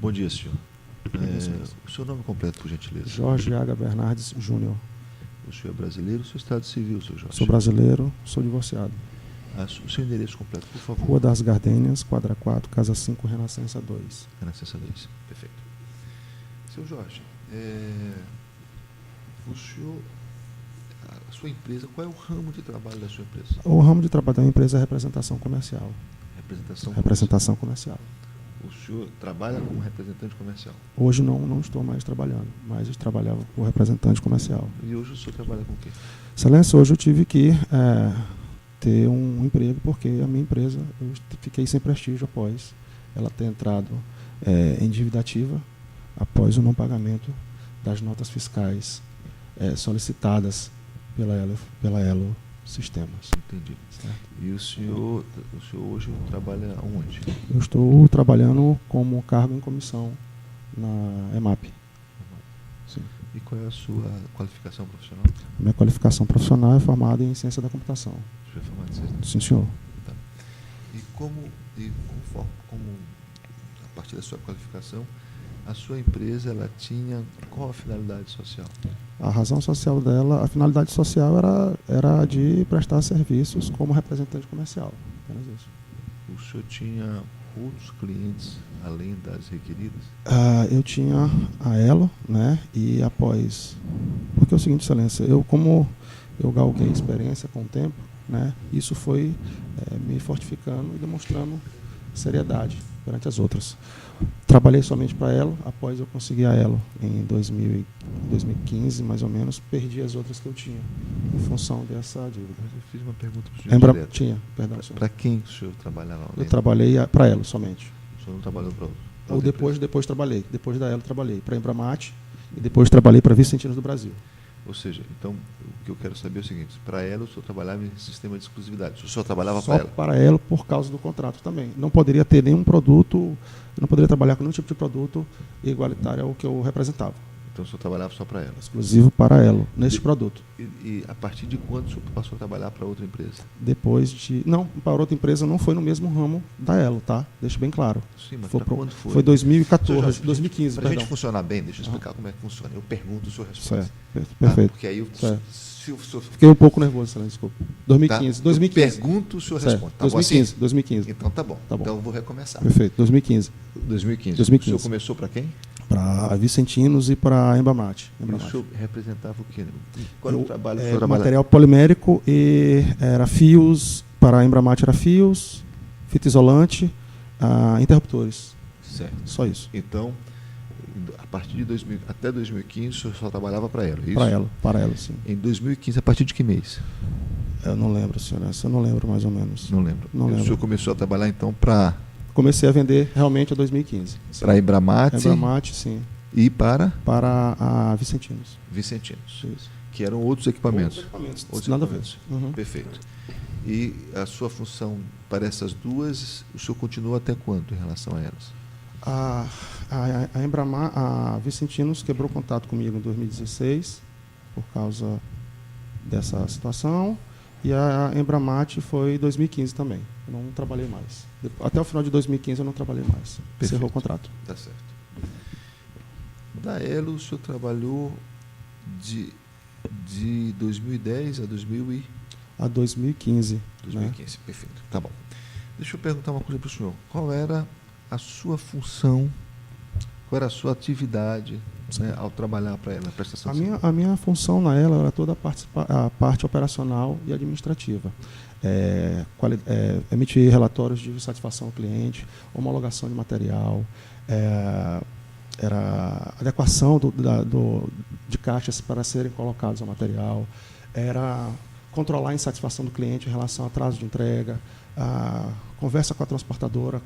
Bom dia, senhor. O seu nome completo, por gentileza? Jorge H. Bernardes Júnior. O senhor é brasileiro ou seu estado civil, seu Jorge? Sou brasileiro, sou divorciado. O seu endereço completo, por favor. Rua das Gardênias, quadra 4, casa 5, Renascença 2. Renascença 2, perfeito. Seu Jorge, o senhor, a sua empresa, qual é o ramo de trabalho da sua empresa? O ramo de trabalho da empresa é representação comercial. Representação comercial. O senhor trabalha como representante comercial? Hoje não estou mais trabalhando, mas eu trabalhava por representante comercial. E hoje o senhor trabalha com o quê? Excelência, hoje eu tive que ter um emprego, porque a minha empresa, eu fiquei sem prestígio após ela ter entrado em dívida ativa, após o não pagamento das notas fiscais solicitadas pela Elo Sistemas. Entendi. Certo? E o senhor hoje trabalha onde? Eu estou trabalhando como cargo em comissão na EMAP. Sim. E qual é a sua qualificação profissional? A minha qualificação profissional é formada em ciência da computação. Você é formado em ciência da computação? Sim, senhor. Tá. Como a partir da sua qualificação, a sua empresa ela tinha qual a finalidade social? A razão social dela, a finalidade social era de prestar serviços como representante comercial. Apenas isso. O senhor tinha outros clientes além das requeridas? Eu tinha a Elo, né? E após... Porque é o seguinte, excelência, como eu galguei experiência com o tempo, né? Isso foi me fortificando e demonstrando seriedade perante as outras. Trabalhei somente para a Elo, após eu conseguir a Elo em 2015, mais ou menos, perdi as outras que eu tinha, em função dessa dívida. Mas eu fiz uma pergunta para o senhor direto. Tinha, perdão, senhor. Para quem o senhor trabalhava? Eu trabalhei para a Elo somente. O senhor não trabalhou para outro? Ou depois trabalhei. Depois da Elo trabalhei para a Embramate e depois trabalhei para a Vicentinos do Brasil. Ou seja, então, o que eu quero saber é o seguinte, para a Elo o senhor trabalhava em sistema de exclusividade, o senhor trabalhava para Só Elo? para a Elo por causa do contrato também. Não poderia ter nenhum produto, não poderia trabalhar com nenhum tipo de produto igualitário ao que eu representava. Então o senhor trabalhava só para Elo? Exclusivo para a Elo, nesse produto. E a partir de quando o senhor passou a trabalhar para outra empresa? Depois de... Não, para outra empresa não foi no mesmo ramo da Elo, tá? Deixa bem claro. Sim, mas para quando foi? Foi 2014, 2015, Para a gente funcionar bem, deixa eu explicar como é que funciona. Eu pergunto, o senhor responde. Certo, perfeito. Porque aí eu... Se o senhor... Fiquei um pouco nervoso, desculpa. 2015, tá? 2015. Eu pergunto, o senhor responde. Tá 2015, assim? 2015. Então tá bom. Então eu vou recomeçar. Perfeito, 2015. 2015. O senhor começou para quem? Para Vicentinos e para a Embramate. E o senhor representava o quê? Qual era o trabalho que o senhor trabalhava? Material polimérico e era fios, para a Embramate era fios, fita isolante, interruptores. Certo. Só isso. Então, a partir de até 2015, o senhor só trabalhava para Elo, é isso? Para Elo, sim. Em 2015, a partir de que mês? Eu não lembro, senhor. Eu não lembro mais ou menos. Não lembro. Não lembro. O senhor começou a trabalhar, então, para... Comecei a vender realmente em 2015. Para a Embramate? Embramate, sim. E para? Para a Vicentinos. Vicentinos. Isso. Que eram outros equipamentos. Outros nada a ver. Uhum. Perfeito. E a sua função para essas duas, o senhor continua até quando em relação a elas? A Embramate, a Vicentinos quebrou contato comigo em 2016, por causa dessa situação. E a Embramate foi em 2015 também. Eu não trabalhei mais. Até o final de 2015 eu não trabalhei mais. Encerrou o contrato. Tá certo. Da Elo, o senhor trabalhou de 2010 a 2015. 2015, né? Perfeito. Tá bom. Deixa eu perguntar uma coisa para o senhor. Qual era a sua função, qual era a sua atividade, né, ao trabalhar para ela, a prestação de serviço? A minha função na ela era toda a parte operacional e administrativa. Emitir relatórios de satisfação ao cliente, homologação de material, era adequação de caixas para serem colocados ao material, era controlar a insatisfação do cliente em relação ao atraso de entrega, a conversa com a transportadora.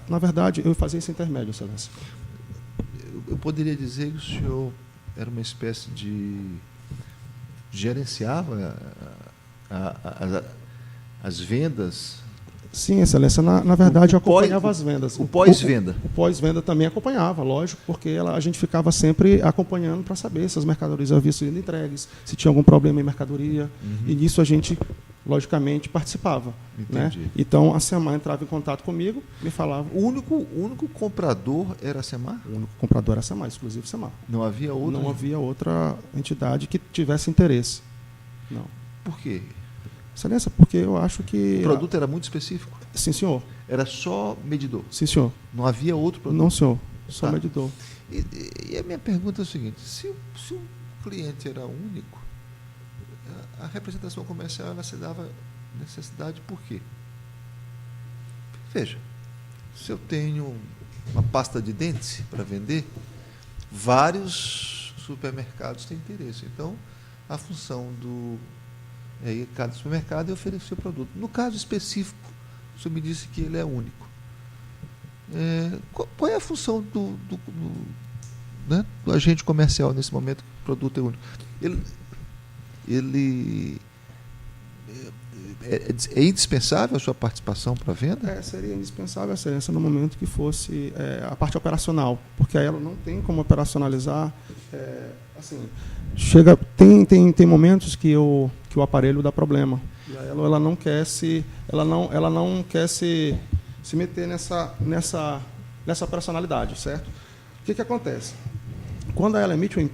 Na verdade, eu fazia esse intermédio, excelência. Eu poderia dizer que o senhor era uma espécie de... gerenciava as vendas? Sim, excelência. Na verdade, eu acompanhava as vendas. O pós-venda? O pós-venda também acompanhava, lógico, porque a gente ficava sempre acompanhando para saber se as mercadorias haviam sido entregues, se tinha algum problema em mercadoria. Uhum. E nisso a gente logicamente, participava. Entendi. Né? Então, a SEMAR entrava em contato comigo, me falava... O único comprador era a SEMAR? O único comprador era a SEMAR, exclusivo SEMAR. Não havia outra? Não havia outra entidade que tivesse interesse. Não. Por quê? Excelência, porque eu acho que... O produto era muito específico? Sim, senhor. Era só medidor? Sim, senhor. Não havia outro produto? Não, senhor. Só medidor. E a minha pergunta é o seguinte, se o cliente era único, a representação comercial ela se dava necessidade por quê? Veja, se eu tenho uma pasta de dentes para vender, vários supermercados têm interesse. Então, a função cada supermercado é oferecer o produto. No caso específico, o senhor me disse que ele é único. Qual é a função do agente comercial nesse momento que o produto é único? Ele é indispensável a sua participação para a venda? Seria indispensável a excelência no momento que fosse a parte operacional, porque aí ela não tem como operacionalizar. Assim, tem momentos que o aparelho dá problema. E aí ela não quer se meter nessa operacionalidade, certo? O que acontece? Quando ela emitiu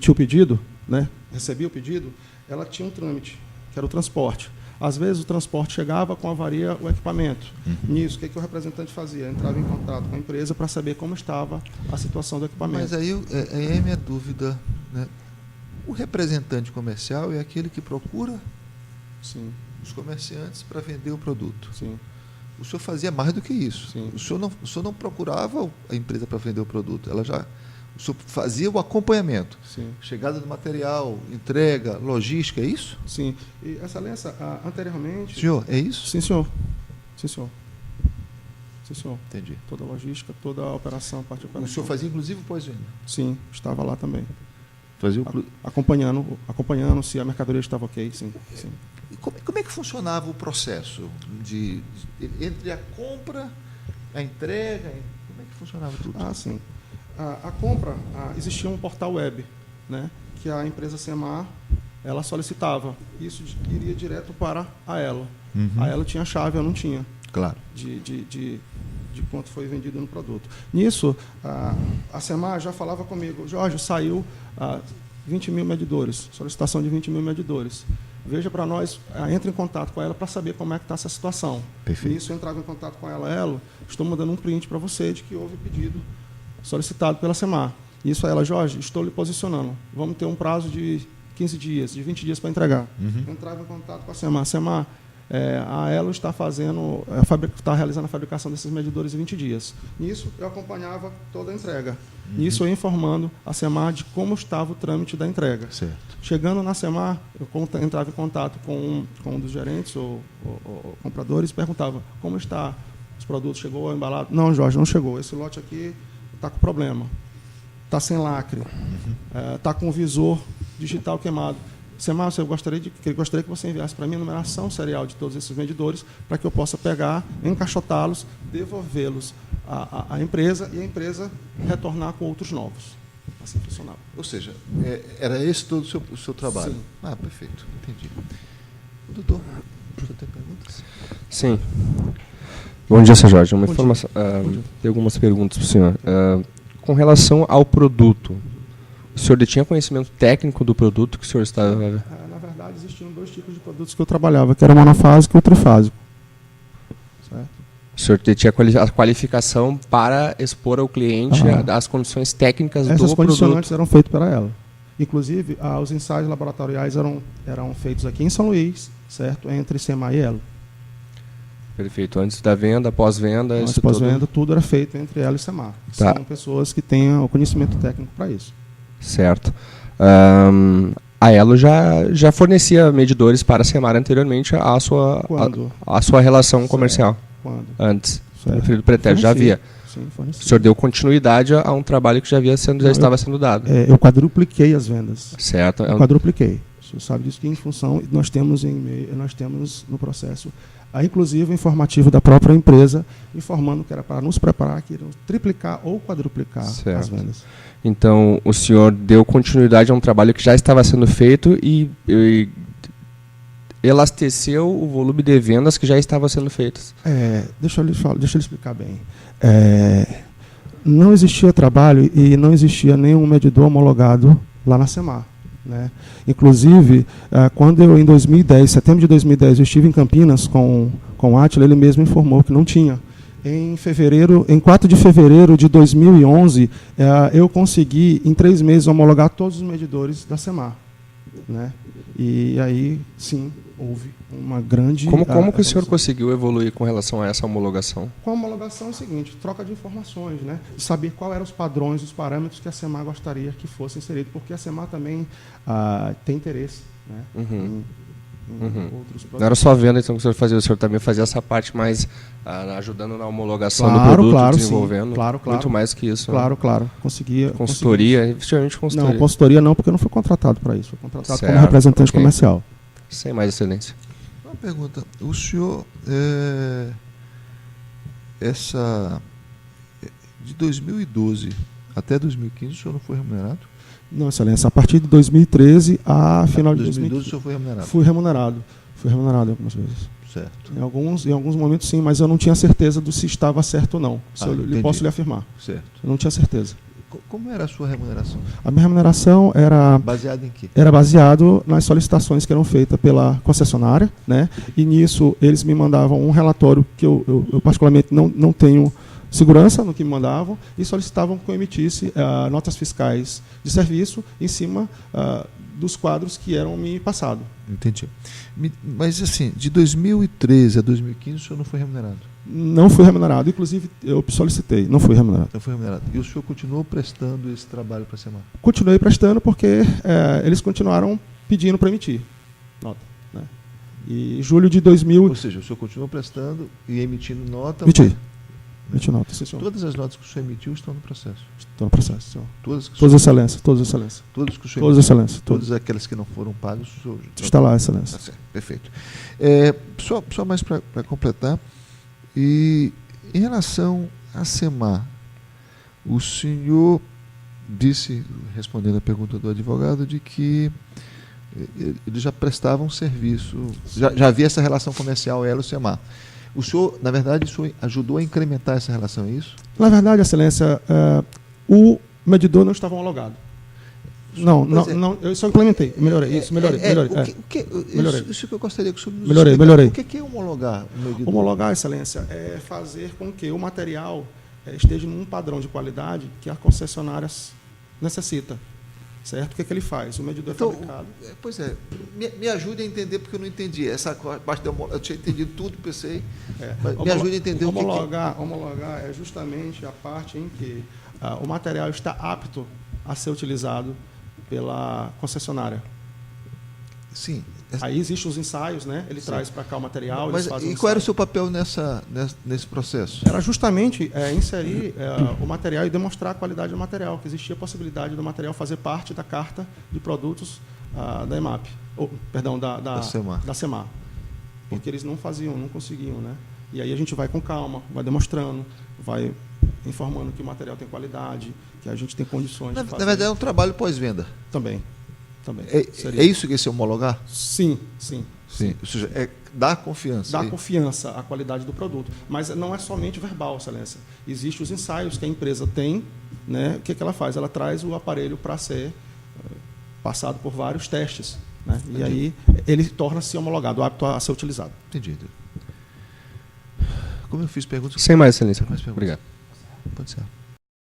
o pedido, né, recebia o pedido, ela tinha um trâmite, que era o transporte. Às vezes o transporte chegava com avaria o equipamento. Nisso, o que o representante fazia? Entrava em contato com a empresa para saber como estava a situação do equipamento. Mas aí é a minha dúvida, né? O representante comercial é aquele que procura os comerciantes para vender o produto. Sim. O senhor fazia mais do que isso. Sim. O senhor não procurava a empresa para vender o produto. O senhor fazia o acompanhamento. Sim. Chegada do material, entrega, logística, é isso? Sim. E, excelência, anteriormente... Senhor, é isso? Sim, senhor. Sim, senhor. Sim, senhor. Entendi. Toda a logística, toda a operação, a parte operacional. O senhor fazia, inclusive, o pós-venda? Sim, estava lá também. Fazia acompanhando se a mercadoria estava ok, sim. E como é que funcionava o processo entre a compra, a entrega? Como é que funcionava tudo? Sim. A compra, existia um portal web, né, que a empresa SEMAR ela solicitava. Isso iria direto para a Elo. A Elo tinha a chave, eu não tinha. Claro. De quanto foi vendido no produto. Nisso, a SEMAR já falava comigo, Jorge, saiu 20 mil medidores, solicitação de 20 mil medidores. Veja para nós, entre em contato com ela para saber como é que está essa situação. Perfeito. Nisso, eu entrava em contato com ela, estou mandando um print para você de que houve pedido solicitado pela SEMAR. Isso a ela, Jorge, estou lhe posicionando. Vamos ter um prazo de 15 dias, de 20 dias para entregar. Entrava em contato com a SEMAR. SEMAR, a Elo está realizando a fabricação desses medidores em 20 dias. Nisso, eu acompanhava toda a entrega. Nisso, eu informando a SEMAR de como estava o trâmite da entrega. Certo. Chegando na SEMAR, eu entrava em contato com um dos gerentes ou compradores e perguntava como está os produtos, chegou embalado? Não, Jorge, não chegou. Esse lote aqui está com problema. Está sem lacre. Está com o visor digital queimado. SEMAR, eu gostaria que você enviasse para mim a numeração serial de todos esses vendedores para que eu possa pegar, encaixotá-los, devolvê-los à empresa e a empresa retornar com outros novos. Assim funcionava. Ou seja, era esse todo o seu trabalho? Sim. Perfeito. Entendi. Doutor, você tem perguntas? Sim. Bom dia, Sr. Jorge. Uma informação. Tem algumas perguntas para o senhor. Com relação ao produto, o senhor detinha conhecimento técnico do produto que o senhor estava... Na verdade, existiam 2 tipos de produtos que eu trabalhava, que era o monofásico e o trifásico. Certo? O senhor detinha a qualificação para expor ao cliente as condições técnicas do produto? Essas condicionantes eram feitas para ela. Inclusive, os ensaios laboratoriais eram feitos aqui em São Luís, certo? Entre SEMAR e Elo. Perfeito. Antes da venda, pós-venda... Antes da pós-venda, tudo era feito entre Elo e SEMAR. Tá. São pessoas que têm o conhecimento técnico para isso. Certo. A Elo já fornecia medidores para a SEMAR anteriormente à sua relação comercial. Quando? Antes. Certo. No período pretérito já havia. Sim, fornecia. O senhor deu continuidade a um trabalho que já estava sendo dado. Eu quadrupliquei as vendas. Certo. Quadrupliquei. O senhor sabe disso que em função nós temos no processo inclusive o informativo da própria empresa, informando que era para nos preparar, que iriam triplicar ou quadruplicar as vendas. Então, o senhor deu continuidade a um trabalho que já estava sendo feito e elasteceu o volume de vendas que já estavam sendo feitas. Deixa eu lhe explicar bem. Não existia trabalho e não existia nenhum medidor homologado lá na SEMAR. Né? Inclusive, quando eu, em 2010, setembro de 2010, eu estive em Campinas com o Átila, ele mesmo informou que não tinha. Em 4 de fevereiro de 2011, eu consegui, em 3 meses, homologar todos os medidores da SEMAR. Né? E aí, sim, houve uma grande... Como que o senhor conseguiu evoluir com relação a essa homologação? Com a homologação é o seguinte, troca de informações, né? De saber quais eram os padrões, os parâmetros que a SEMAR gostaria que fossem inseridos, porque a SEMAR também tem interesse, né? Em outros produtos. Não era só venda, então, que o senhor também fazia essa parte mais ajudando na homologação do produto, desenvolvendo, claro, muito mais que isso. Claro. Conseguia. Consultoria, efetivamente consultoria. Não, consultoria não, porque eu não fui contratado para isso, fui contratado como representante comercial. Sem mais, excelência. Uma pergunta, o senhor, de 2012 até 2015, o senhor não foi remunerado? Não, excelência, a partir de 2013 a final de 2012 o senhor foi remunerado? Fui remunerado algumas vezes. Certo. Em alguns momentos sim, mas eu não tinha certeza do se estava certo ou não. Posso lhe afirmar. Certo. Eu não tinha certeza. Como era a sua remuneração? A minha remuneração era... Baseada em quê? Era baseado nas solicitações que eram feitas pela concessionária, né? E nisso eles me mandavam um relatório que eu particularmente não tenho segurança no que me mandavam e solicitavam que eu emitisse notas fiscais de serviço em cima dos quadros que eram me passados. Entendi. Mas assim, de 2013 a 2015 o senhor não foi remunerado? Não fui remunerado, inclusive eu solicitei, não fui remunerado. Não foi remunerado. E o senhor continuou prestando esse trabalho para a SEMAR? Continuei prestando porque eles continuaram pedindo para emitir nota. Né? E em julho de 2000... Ou seja, o senhor continuou prestando e emitindo nota... Emiti nota, sim, senhor. Todas as notas que o senhor emitiu estão no processo? Estão no processo, senhor. Todas excelência. Todas que o senhor Todas excelência. Todas aquelas que não foram pagas, o senhor... Está lá, excelência. Tá certo, perfeito. Só mais para completar, e em relação à SEMAR, o senhor disse, respondendo a pergunta do advogado, de que eles já prestavam serviço, já havia essa relação comercial Elo-SEMAR. O senhor, na verdade, ajudou a incrementar essa relação, é isso? Na verdade, excelência, o medidor não estava homologado. Não, eu só implementei. Melhorei. Isso que eu gostaria que o senhor nos explicasse. Melhorei. O que é homologar o medidor? Homologar, excelência, é fazer com que o material esteja num padrão de qualidade que a concessionária necessita. Certo? O que ele faz? O medidor é fabricado. Pois é, me ajude a entender, porque eu não entendi. Essa parte eu tinha entendido tudo, pensei. Mas me ajude a entender o que é. Homologar é justamente a parte em que o material está apto a ser utilizado pela concessionária. Sim. Aí existem os ensaios, né? Ele traz para cá o material. Mas e qual era o seu papel nesse processo? Era justamente inserir o material e demonstrar a qualidade do material, que existia a possibilidade do material fazer parte da carta de produtos da EMAP, da SEMAR. Porque eles não faziam, não conseguiam, né? E aí a gente vai com calma, vai demonstrando, vai informando que o material tem qualidade, que a gente tem condições de fazer. Na verdade, é um trabalho pós-venda. Também. É isso que é esse homologar? Sim. Ou seja, dar confiança. Dar confiança à qualidade do produto. Mas não é somente verbal, excelência. Existem os ensaios que a empresa tem, né? O que ela faz? Ela traz o aparelho para ser passado por vários testes. Né? E aí ele torna-se homologado, apto a ser utilizado. Entendido. Como eu fiz perguntas... Sem mais, excelência. Mais perguntas. Obrigado. Pode ser.